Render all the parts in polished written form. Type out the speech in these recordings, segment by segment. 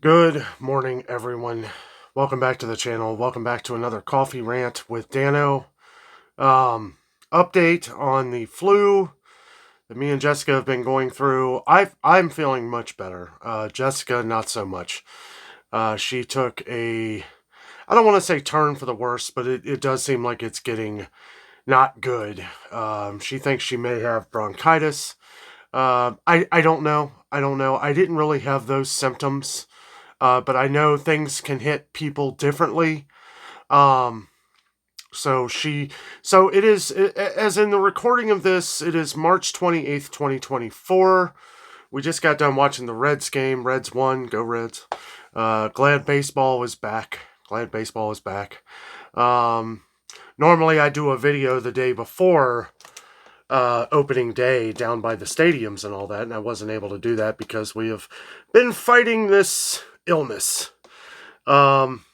Good morning, everyone. Welcome back to the channel. Welcome back to another coffee rant with Dano. Um, Update on the flu that me and Jessica have been going through. I'm feeling much better. Jessica, not so much. She took I don't want to say turn for the worse, but it does seem like it's getting not good. She thinks she may have bronchitis. I don't know. I don't know. I didn't really have those symptoms. But I know things can hit people differently. Um, so she, so it is, as in the recording of this, it is March 28th, 2024. We just got done watching the Reds game. Reds won. Go Reds. Glad baseball is back. Glad baseball is back. Um, Normally I do a video the day before opening day down by the stadiums and all that, and I wasn't able to do that because we have been fighting this illness. Um,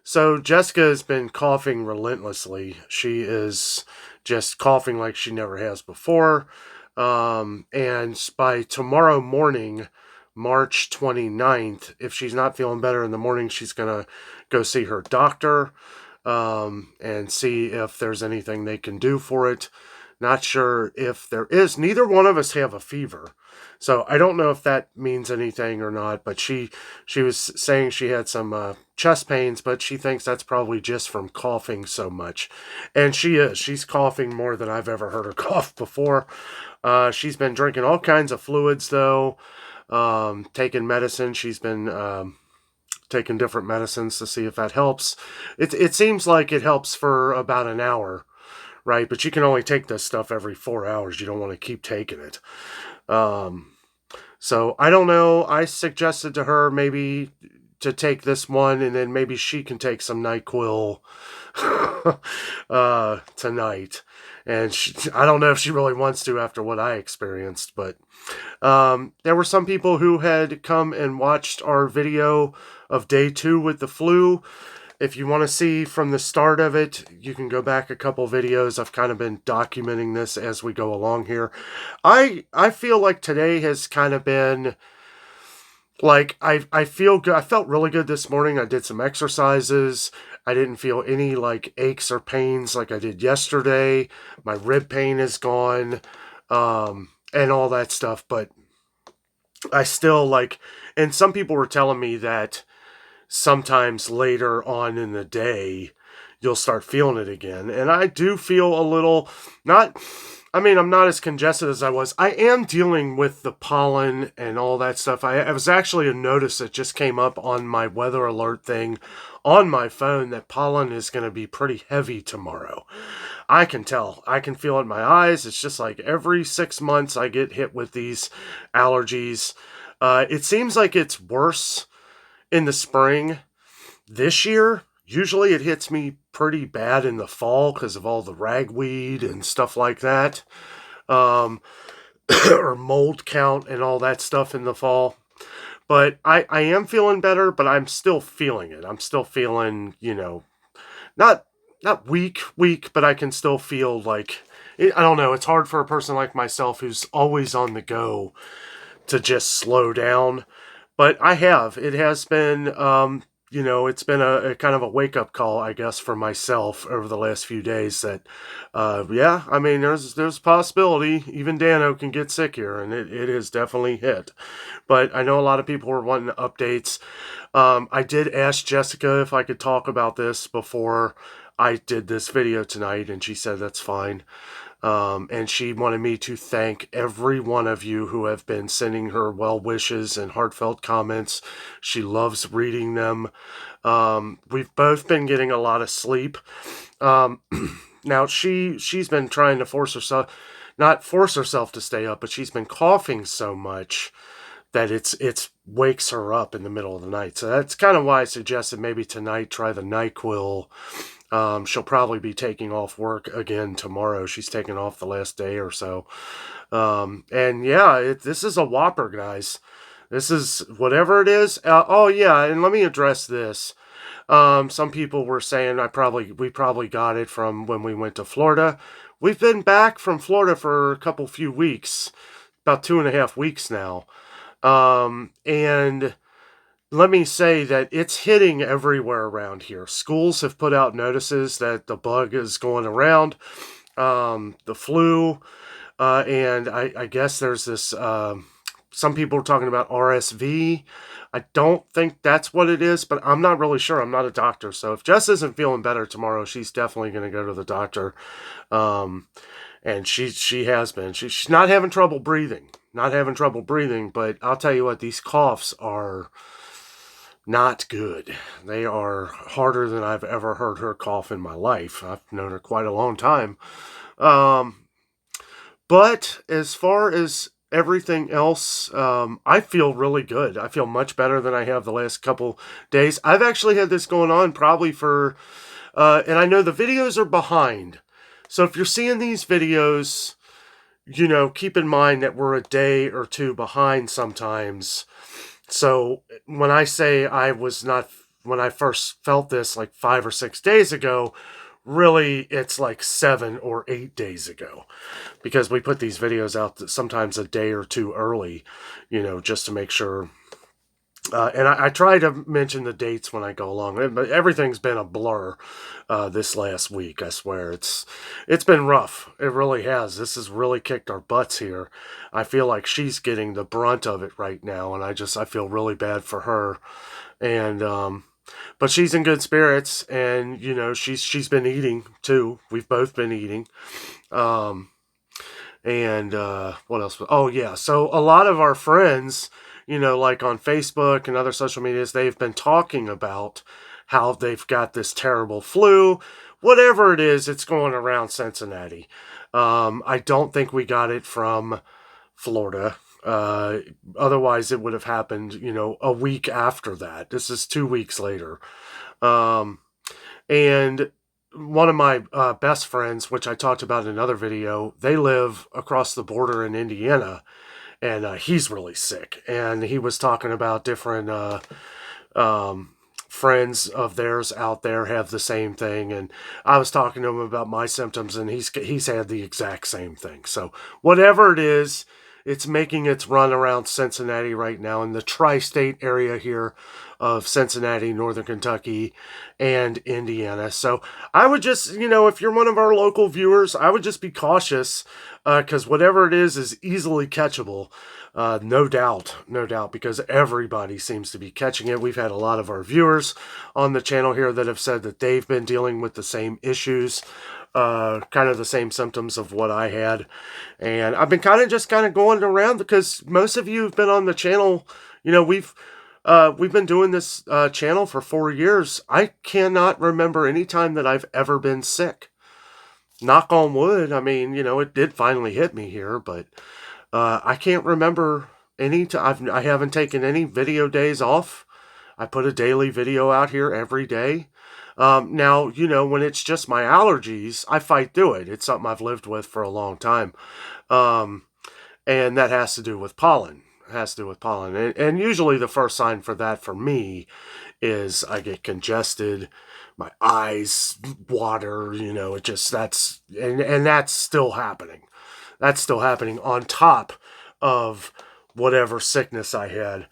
so Jessica has been coughing relentlessly. She is just coughing like she never has before. And by tomorrow morning, March 29th, if she's not feeling better in the morning, she's going to go see her doctor and see if there's anything they can do for it. Not sure if there is. Neither one of us have a fever. So I don't know if that means anything or not, but she was saying she had some chest pains, but she thinks that's probably just from coughing so much. And she is. She's coughing more than I've ever heard her cough before. She's been drinking all kinds of fluids, though, taking medicine. She's been taking different medicines to see if that helps. It seems like it helps for about an hour, right? But you can only take this stuff every 4 hours. You don't want to keep taking it. Um, so I don't know. I suggested to her maybe to take this one, and then maybe she can take some NyQuil tonight. And I don't know if she really wants to after what I experienced, but there were some people who had come and watched our video of day 2 with the flu. If you want to see from the start of it, you can go back a couple videos. I've kind of been documenting this as we go along here. I feel like today has kind of been like I feel good. I felt really good this morning. I did some exercises. I didn't feel any like aches or pains like I did yesterday. My rib pain is gone, and all that stuff. But I still like, and some people were telling me that sometimes later on in the day you'll start feeling it again, and I do feel a little not. I mean, I'm not as congested as I was. I am dealing with the pollen and all that stuff. I was actually a notice that just came up on my weather alert thing on my phone that pollen is going to be pretty heavy tomorrow. I can tell. I can feel it in my eyes. It's just like every 6 months I get hit with these allergies. It seems like it's worse in the spring. This year, usually it hits me pretty bad in the fall because of all the ragweed and stuff like that, um, or mold count and all that stuff in the fall. But I am feeling better, but I'm still feeling it. I'm still feeling, not weak, but I can still feel like I don't know. It's hard for a person like myself who's always on the go to just slow down. But I have. It has been, it's been a kind of a wake up call, I guess, for myself over the last few days. That, yeah, I mean, there's a possibility even Dano can get sick here, and it has definitely hit. But I know a lot of people were wanting updates. I did ask Jessica if I could talk about this before I did this video tonight, and she said that's fine. And she wanted me to thank every one of you who have been sending her well wishes and heartfelt comments. She loves reading them. We've both been getting a lot of sleep. Um, Now she's been trying to not force herself to stay up, but she's been coughing so much that it's wakes her up in the middle of the night. So that's kind of why I suggested maybe tonight try the NyQuil. She'll probably be taking off work again tomorrow. She's taking off the last day or so. And yeah, this is a whopper, guys. This is whatever it is. Oh yeah, and let me address this. Some people were saying we probably got it from when we went to Florida. We've been back from Florida for a few weeks, about 2.5 weeks now. And let me say that it's hitting everywhere around here. Schools have put out notices that the bug is going around, the flu, and I guess there's this, some people are talking about RSV. I don't think that's what it is, but I'm not really sure. I'm not a doctor. So if Jess isn't feeling better tomorrow, she's definitely going to go to the doctor. And she has been. She's not having trouble breathing. Not having trouble breathing, but I'll tell you what, these coughs are not good. They are harder than I've ever heard her cough in my life. I've known her quite a long time. But as far as everything else, I feel really good. I feel much better than I have the last couple days. I've actually had this going on probably for, and I know the videos are behind. So if you're seeing these videos, keep in mind that we're a day or two behind sometimes. So when I say when I first felt this like 5 or 6 days ago, really it's like 7 or 8 days ago, because we put these videos out sometimes a day or two early, just to make sure. And I try to mention the dates when I go along, but everything's been a blur this last week. I swear it's been rough. It really has. This has really kicked our butts here. I feel like she's getting the brunt of it right now, and I feel really bad for her. And but she's in good spirits, and she's been eating too. We've both been eating. And what else? Oh yeah, so a lot of our friends, like on Facebook and other social medias, they've been talking about how they've got this terrible flu. Whatever it is, it's going around Cincinnati. I don't think we got it from Florida. Otherwise, it would have happened, a week after that. This is 2 weeks later. And one of my best friends, which I talked about in another video, they live across the border in Indiana, and he's really sick. And he was talking about different friends of theirs out there have the same thing, and I was talking to him about my symptoms, and he's had the exact same thing. So whatever it is, it's making its run around Cincinnati right now, in the tri-state area here of Cincinnati, Northern Kentucky, and Indiana. So I would just, if you're one of our local viewers, I would just be cautious, because whatever it is easily catchable. No doubt, because everybody seems to be catching it. We've had a lot of our viewers on the channel here that have said that they've been dealing with the same issues, kind of the same symptoms of what I had. And I've been kind of going around, because most of you have been on the channel. We've been doing this channel for 4 years. I cannot remember any time that I've ever been sick. Knock on wood. I mean, it did finally hit me here, but I can't remember I haven't taken any video days off. I put a daily video out here every day. Now, when it's just my allergies, I fight through it. It's something I've lived with for a long time. And that has to do with pollen. And usually the first sign for that for me is I get congested, my eyes water, and that's still happening. That's still happening on top of whatever sickness I had.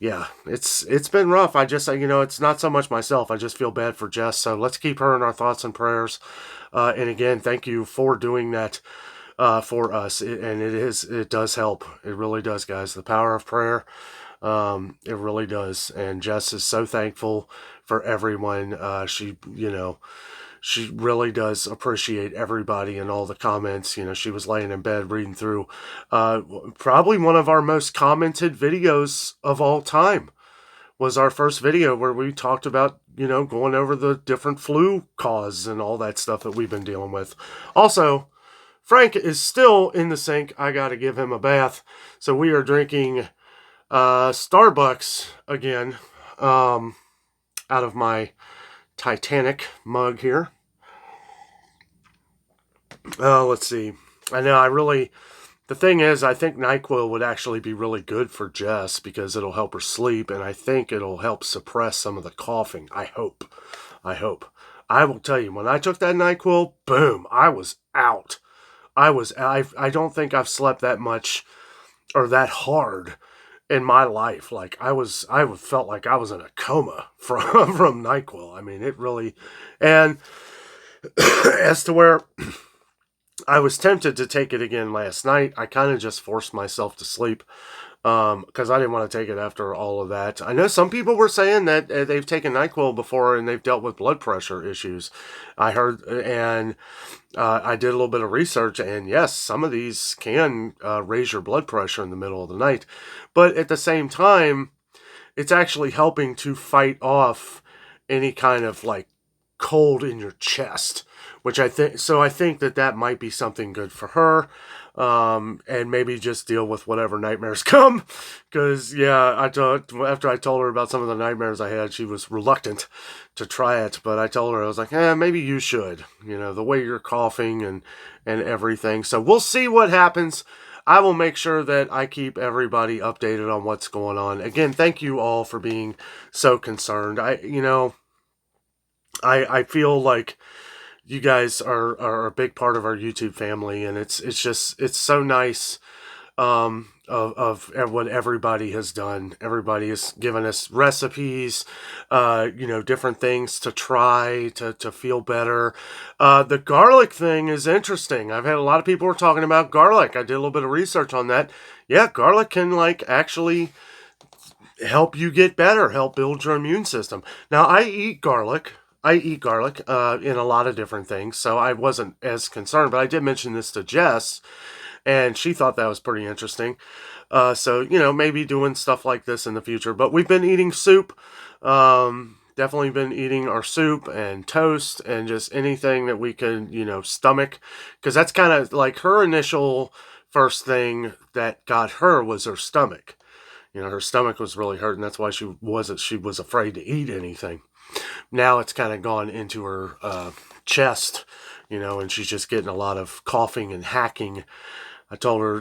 Yeah, it's been rough. I just, it's not so much myself. I just feel bad for Jess. So let's keep her in our thoughts and prayers. And again, thank you for doing that for us. It does help. It really does, guys. The power of prayer. It really does. And Jess is so thankful for everyone. She really does appreciate everybody and all the comments. She was laying in bed reading through probably one of our most commented videos of all time. Was our first video where we talked about, going over the different flu causes and all that stuff that we've been dealing with. Also, Frank is still in the sink. I got to give him a bath. So we are drinking Starbucks again, out of my Titanic mug here. Let's see. The thing is, I think NyQuil would actually be really good for Jess, because it'll help her sleep, and I think it'll help suppress some of the coughing. I hope. I will tell you, when I took that NyQuil, boom, I was out. I don't think I've slept that much or that hard in my life. Like I felt like I was in a coma from NyQuil. I mean, it really, and as to where I was tempted to take it again last night, I kind of just forced myself to sleep because I didn't want to take it after all of that. I know some people were saying that they've taken NyQuil before and they've dealt with blood pressure issues. I heard, and I did a little bit of research, and yes, some of these can raise your blood pressure in the middle of the night. But at the same time, it's actually helping to fight off any kind of like cold in your chest, which I think that might be something good for her. And maybe just deal with whatever nightmares come. Because, yeah, after I told her about some of the nightmares I had, she was reluctant to try it. But I told her, I was like, maybe you should. You know, the way you're coughing and everything. So we'll see what happens. I will make sure that I keep everybody updated on what's going on. Again, thank you all for being so concerned. I feel like you guys are a big part of our YouTube family, and it's so nice of what everybody has done. Everybody has given us recipes, different things to try to feel better. The garlic thing is interesting. I've had a lot of people were talking about garlic. I did a little bit of research on that. Yeah, garlic can like actually help you get better, help build your immune system. Now, I eat garlic in a lot of different things, so I wasn't as concerned, but I did mention this to Jess, and she thought that was pretty interesting. So, maybe doing stuff like this in the future. But we've been eating soup. Definitely been eating our soup and toast and just anything that we can, stomach. Because that's kind of like her initial first thing that got her was her stomach. Her stomach was really hurting. That's why she was afraid to eat anything. Now it's kind of gone into her chest, and she's just getting a lot of coughing and hacking. I told her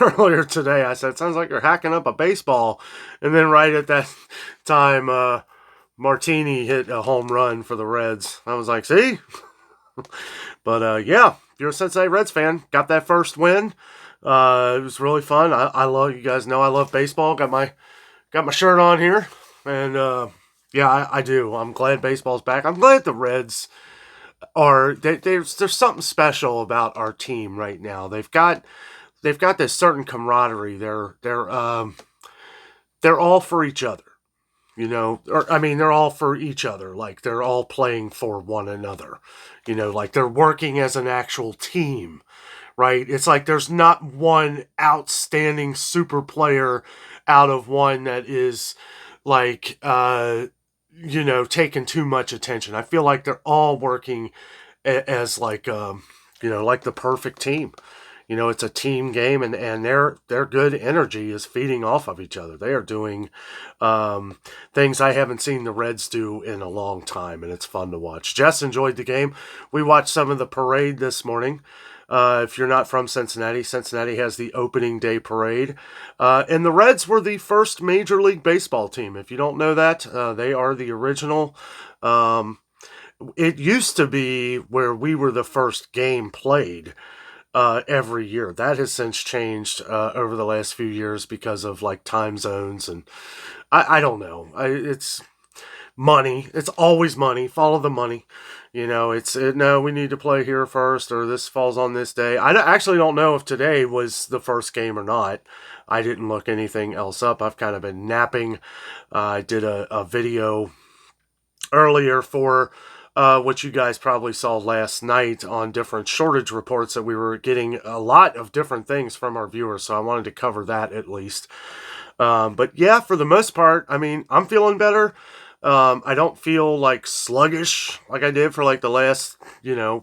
earlier today, I said, it sounds like you're hacking up a baseball. And then right at that time, Martini hit a home run for the Reds. I was like, see? But yeah, if you're a Cincinnati Reds fan, got that first win. It was really fun. I love, you guys know I love baseball. Got my shirt on here. And yeah, I do. I'm glad baseball's back. I'm glad the Reds there's something special about our team right now. They've got this certain camaraderie. They're all for each other, they're all for each other. Like they're all playing for one another, like they're working as an actual team, right? It's like there's not one outstanding super player out of one that is like, taking too much attention. I feel like they're all working as like, like the perfect team. It's a team game, and their good energy is feeding off of each other. They are doing things I haven't seen the Reds do in a long time, and it's fun to watch. Jess enjoyed the game. We watched some of the parade this morning. If you're not from Cincinnati, Cincinnati has the opening day parade. And the Reds were the first Major League Baseball team. If you don't know that, they are the original. It used to be where we were the first game played every year. That has since changed over the last few years because of like time zones, and I don't know. It's money. It's always money. Follow the money. No, we need to play here first, or this falls on this day. I actually don't know if today was the first game or not. I didn't look anything else up. I've kind of been napping. I did a video earlier for what you guys probably saw last night on different shortage reports that we were getting a lot of different things from our viewers. So I wanted to cover that at least. But yeah, for the most part, I mean, I'm feeling better. I don't feel like sluggish like I did for like the last,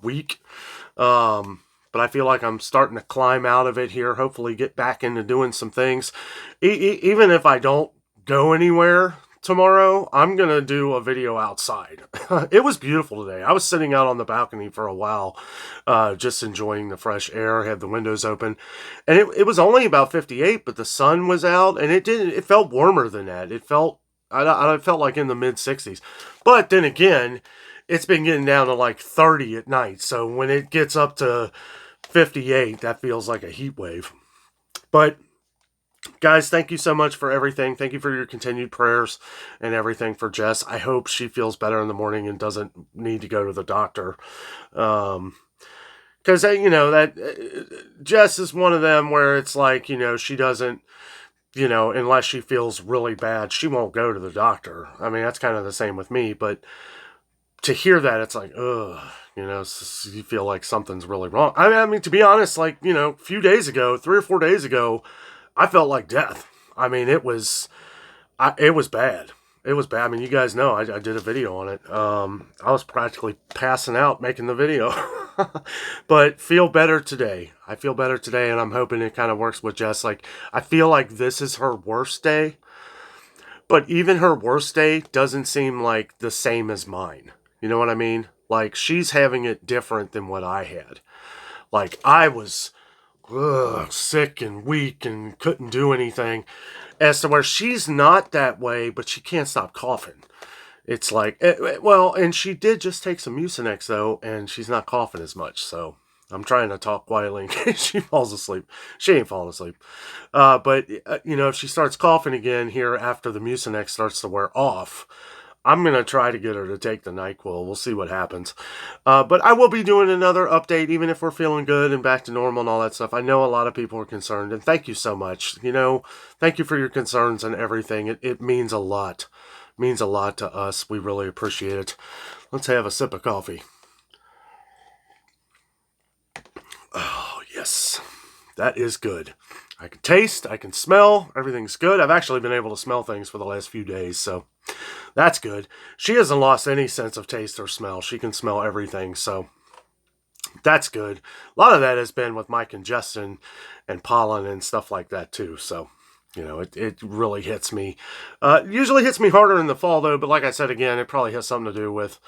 week. But I feel like I'm starting to climb out of it here. Hopefully get back into doing some things. Even if I don't go anywhere tomorrow, I'm going to do a video outside. It was beautiful today. I was sitting out on the balcony for a while, just enjoying the fresh air, had the windows open. And it was only about 58, but the sun was out, and it felt warmer than that. I felt like in the mid 60s. But then again, it's been getting down to like 30 at night. So when it gets up to 58, that feels like a heat wave. But Guys, thank you so much for everything. Thank you for your continued prayers and everything for Jess. I hope she feels better in the morning and doesn't need to go to the doctor. Because, Jess is one of them where it's like, she doesn't, unless she feels really bad, she won't go to the doctor. I mean, that's kind of the same with me. But to hear that, it's like, ugh, you feel like something's really wrong. I mean, to be honest, like, a few days ago, 3 or 4 days ago, I felt like death. I mean, it was bad. It was bad. I mean, you guys know I did a video on it. I was practically passing out making the video. But feel better today. I feel better today, and I'm hoping it kind of works with Jess. Like, I feel like this is her worst day, but even her worst day doesn't seem like the same as mine. You know what I mean? Like, she's having it different than what I had. Like, I was sick and weak and couldn't do anything. As to where she's not that way, but she can't stop coughing. It's like, well, and she did just take some Mucinex, though, and she's not coughing as much, so I'm trying to talk quietly in case she falls asleep. She ain't falling asleep. But if she starts coughing again here after the Mucinex starts to wear off, I'm going to try to get her to take the NyQuil. We'll see what happens. But I will be doing another update, even if we're feeling good and back to normal and all that stuff. I know a lot of people are concerned, and thank you so much. Thank you for your concerns and everything. It means a lot. It means a lot to us. We really appreciate it. Let's have a sip of coffee. Oh, yes. That is good. I can taste, I can smell, everything's good. I've actually been able to smell things for the last few days, so that's good. She hasn't lost any sense of taste or smell. She can smell everything, so that's good. A lot of that has been with my congestion and pollen and stuff like that, too, so it really hits me. Usually hits me harder in the fall, though, but like I said again, it probably has something to do with,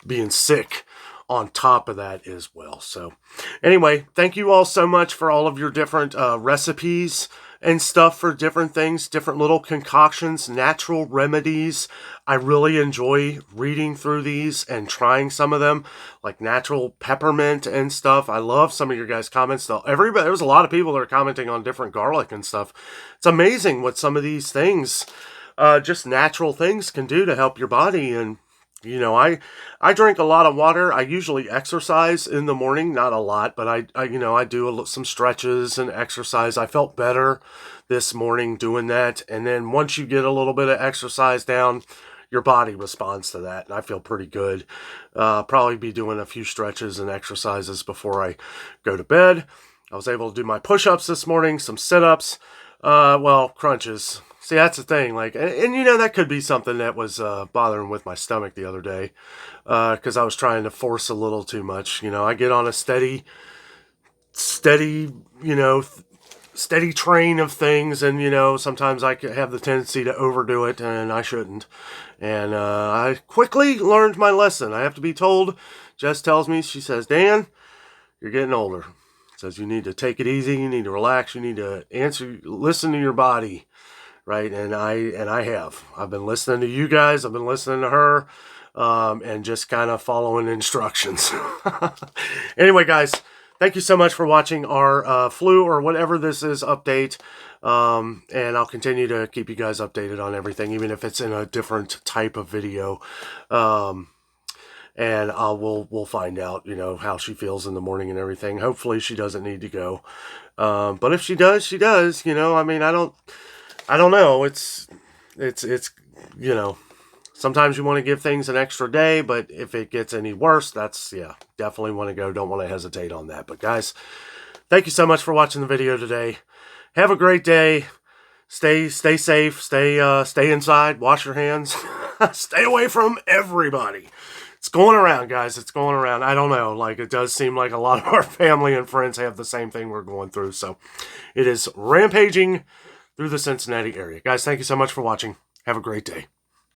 being sick on top of that as well. So anyway, thank you all so much for all of your different recipes and stuff for different things, different little concoctions, natural remedies. I really enjoy reading through these and trying some of them, like natural peppermint and stuff. I love some of your guys' comments though. There was a lot of people that are commenting on different garlic and stuff. It's amazing what some of these things, just natural things, can do to help your body. And I drink a lot of water. I usually exercise in the morning, not a lot, but I do some stretches and exercise. I felt better this morning doing that. And then once you get a little bit of exercise down, your body responds to that. And I feel pretty good. Probably be doing a few stretches and exercises before I go to bed. I was able to do my push-ups this morning, some sit-ups, crunches. See, that's the thing, like, and that could be something that was bothering with my stomach the other day, because I was trying to force a little too much. I get on a steady train of things, and, sometimes I have the tendency to overdo it, and I shouldn't. And I quickly learned my lesson. I have to be told. Jess tells me, she says, Dan, you're getting older. Says you need to take it easy, you need to relax, you need to listen to your body. Right, and I have. I've been listening to you guys. I've been listening to her, and just kind of following instructions. Anyway, guys, thank you so much for watching our flu or whatever this is update. And I'll continue to keep you guys updated on everything, even if it's in a different type of video. And we'll find out, how she feels in the morning and everything. Hopefully, she doesn't need to go. But if she does, she does. I mean, I don't know. It's sometimes you want to give things an extra day, but if it gets any worse, definitely want to go. Don't want to hesitate on that. But guys, thank you so much for watching the video today. Have a great day. Stay safe. Stay inside. Wash your hands. Stay away from everybody. It's going around, guys. It's going around. I don't know. Like, it does seem like a lot of our family and friends have the same thing we're going through. So it is rampaging through the Cincinnati area. Guys, thank you so much for watching. Have a great day.